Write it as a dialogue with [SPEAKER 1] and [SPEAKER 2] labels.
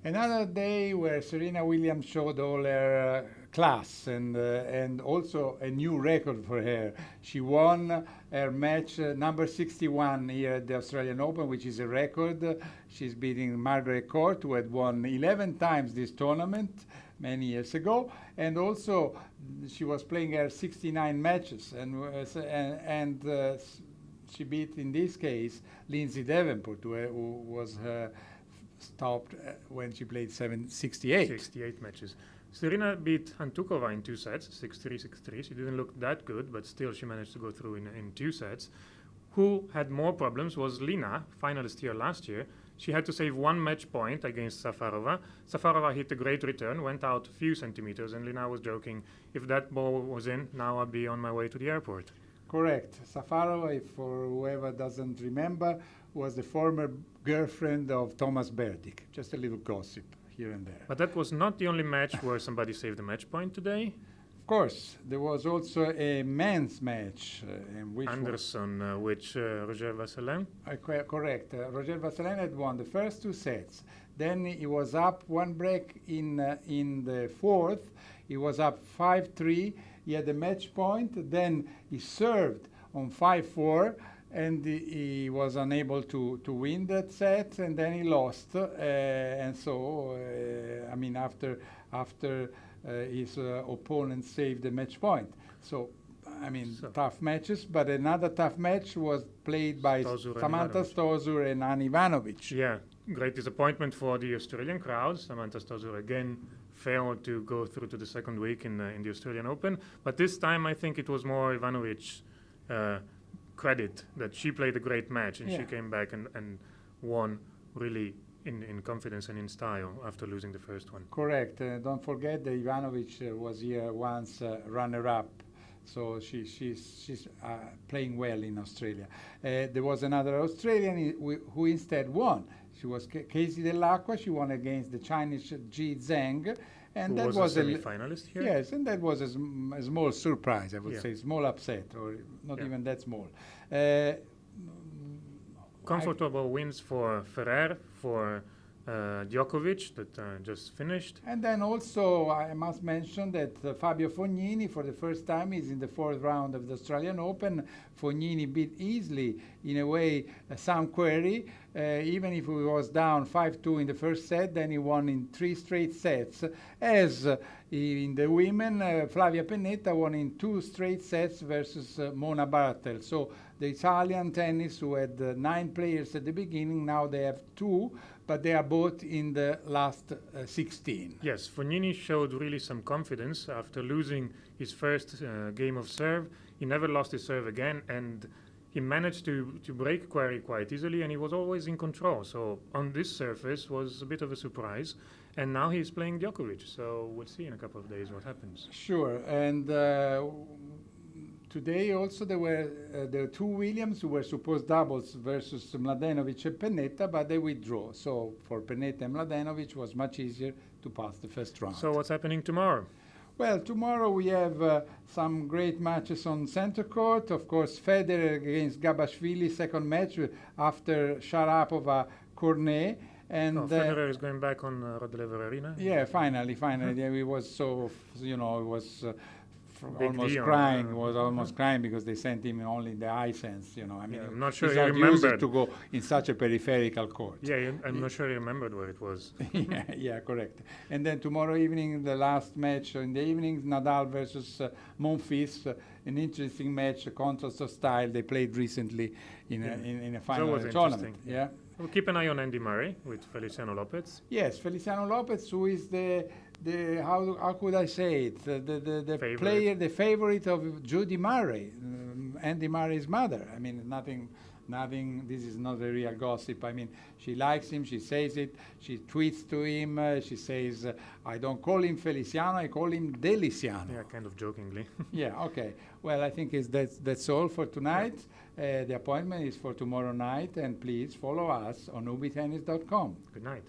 [SPEAKER 1] Another day where Serena Williams showed all her class and also a new record for her. She won her match number 61 here at the Australian Open, which is a record. She's beating Margaret Court, who had won 11 times this tournament many years ago, and also she was playing her 69 matches, and she beat in this case Lindsay Davenport, who was stopped when she played 68.
[SPEAKER 2] 68 matches. Serena beat Hantuchova in 2 sets, 6-3, 6-3. She didn't look that good, but still she managed to go through in 2 sets. Who had more problems was Lina, finalist here last year. She had to save 1 match point against Safarova. Safarova hit a great return, went out a few centimeters, and Lina was joking, if that ball was in, now I'd be on my way to the airport.
[SPEAKER 1] Correct. Safarova, for whoever doesn't remember, was the former girlfriend of Thomas Berdych. Just a little gossip here and there.
[SPEAKER 2] But that was not the only match where somebody saved a match point today.
[SPEAKER 1] Of course, there was also a men's match.
[SPEAKER 2] Anderson, which Roger Vasselin?
[SPEAKER 1] Correct. Roger Vasselin had won the first 2 sets. Then he was up 1 break in the 4th. He was up 5-3. He had a match point. Then he served on 5-4. And he was unable to win that set, and then he lost. And so, after his opponent saved the match point. So, tough matches. But another tough match was played by Samantha Stosur and Ana Ivanovic.
[SPEAKER 2] Yeah, great disappointment for the Australian crowd. Samantha Stosur again failed to go through to the second week in the Australian Open. But this time, I think it was more Ivanovic credit that she played a great match and she came back and won really in confidence and in style after losing the first one.
[SPEAKER 1] Correct. Don't forget that Ivanovic was here once runner-up, so she's playing well in Australia. There was another Australian who instead won. She was Casey Dell'Acqua. She won against the Chinese Ji Zheng. And
[SPEAKER 2] who
[SPEAKER 1] that
[SPEAKER 2] was a semi-finalist here?
[SPEAKER 1] Yes, and that was a small surprise, I would say, small upset, or not even that small.
[SPEAKER 2] Comfortable wins for Ferrer, for Djokovic, that just finished.
[SPEAKER 1] And then also I must mention that Fabio Fognini, for the first time, is in the 4th round of the Australian Open. Fognini beat easily, in a way, Sam Querrey. Even if he was down 5-2 in the first set, then he won in 3 straight sets. As in the women, Flavia Pennetta won in 2 straight sets versus Mona Bartel. So the Italian tennis, who had 9 players at the beginning, now they have 2, but they are both in the last 16.
[SPEAKER 2] Yes, Fognini showed really some confidence after losing his first game of serve. He never lost his serve again, and he managed to break Querrey quite easily, and he was always in control. So on this surface was a bit of a surprise. And now he's playing Djokovic, so we'll see in a couple of days what happens.
[SPEAKER 1] Sure, and today also there were 2 Williams who were supposed doubles versus Mladenovic and Pennetta, but they withdrew. So for Pennetta and Mladenovic it was much easier to pass the first round.
[SPEAKER 2] So what's happening tomorrow?
[SPEAKER 1] Well, tomorrow we have some great matches on center court. Of course, Federer against Gabashvili, second match after Sharapova, Cornet. And
[SPEAKER 2] Federer is going back on Rod Laver Arena.
[SPEAKER 1] Yeah, finally. Yeah, he was so, it was almost crying because they sent him only the Hisense,
[SPEAKER 2] I'm not sure
[SPEAKER 1] he remembered to go in such a peripheral court.
[SPEAKER 2] Yeah, I'm not sure he remembered where it was.
[SPEAKER 1] yeah, correct. And then tomorrow evening, the last match in the evening, Nadal versus Monfils, an interesting match, a contrast of style. They played recently in a final tournament. Yeah.
[SPEAKER 2] We'll keep an eye on Andy Murray with Feliciano Lopez.
[SPEAKER 1] Yes, Feliciano Lopez, who is the how could I say it? The
[SPEAKER 2] favorite
[SPEAKER 1] player, the favorite of Judy Murray, Andy Murray's mother. Nothing. This is not a real gossip. She likes him. She says it. She tweets to him. She says, "I don't call him Feliciano. I call him Deliciano."
[SPEAKER 2] Yeah, kind of jokingly.
[SPEAKER 1] Yeah. Okay. Well, I think that's all for tonight. The appointment is for tomorrow night, and please follow us on ubitennis.com.
[SPEAKER 2] Good night.